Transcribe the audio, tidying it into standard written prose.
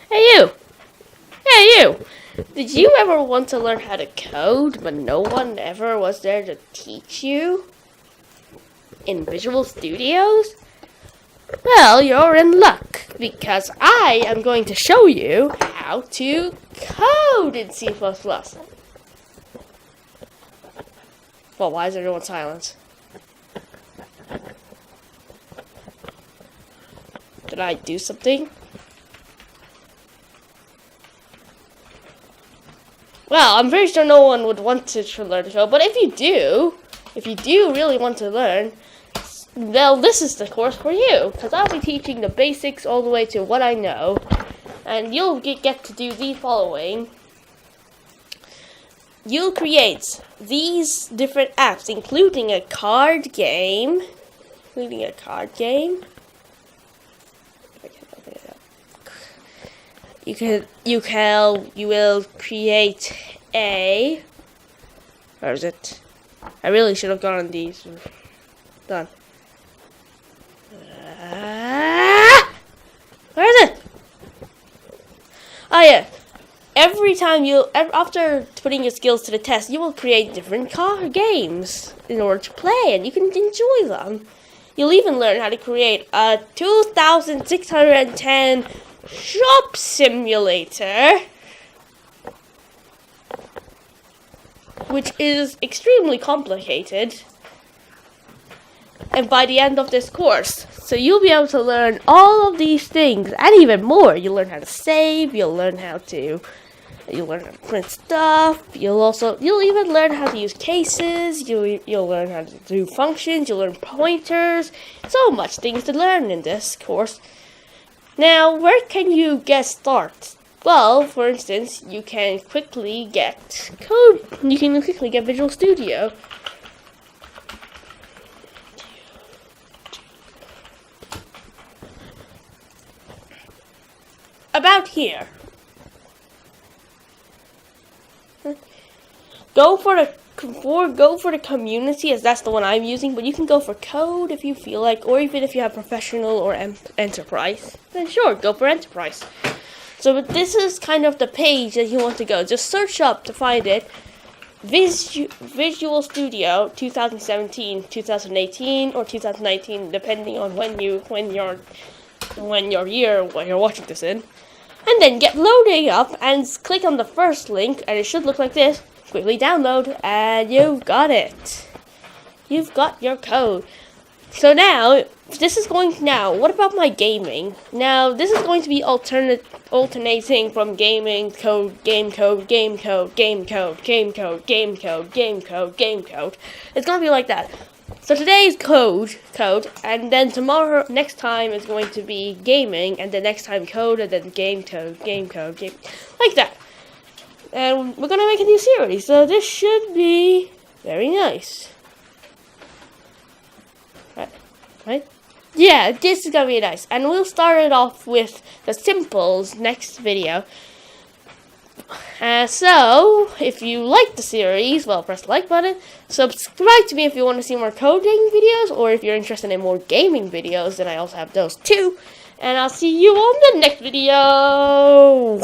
Hey you! Hey you! Did you ever want to learn how to code, but no one ever was there to teach you? In Visual Studios? Well, you're in luck, because I am going to show you how to code in C++. Well, why is everyone silent? Did I do something? Well, I'm very sure no one would want to learn to code, but if you do really want to learn, well, this is the course for you, because I'll be teaching the basics all the way to what I know, and you'll get to do the following. You'll create these different apps, including a card game. You will create a. Where is it? I really should have gone on these. Done. Where is it? Oh yeah. Every time after putting your skills to the test, you will create different car games in order to play, and you can enjoy them. You'll even learn how to create a 2610 shop simulator, which is extremely complicated. And by the end of this course, so you'll be able to learn all of these things and even more. You'll learn how to save, you'll learn how to print stuff, you'll even learn how to use cases, you'll learn how to do functions, you'll learn pointers. So much things to learn in this course. Now, where can you get started? Well, for instance, you can quickly get Visual Studio. About here. Go for the community, as that's the one I'm using, but you can go for code if you feel like, or even if you have professional or enterprise, then sure, go for enterprise. So this is kind of the page that you want to go. Just search up to find it. Visual Studio 2017, 2018, or 2019, depending on when you're watching this in. And then get loading up and click on the first link, and it should look like this. Quickly download, and you've got it. You've got your code. So now, what about my gaming? Now, this is going to be alternating from gaming code, game code, game code, game code, game code, game code, game code, game code. It's going to be like that. So today's code, and then next time is going to be gaming, and the next time code, and then game code, like that. And we're gonna make a new series, so this should be very nice. Right? Yeah, this is gonna be nice. And we'll start it off with the simples next video. So, if you like the series, well, press the like button. Subscribe to me if you want to see more coding videos, or if you're interested in more gaming videos, then I also have those too. And I'll see you on the next video.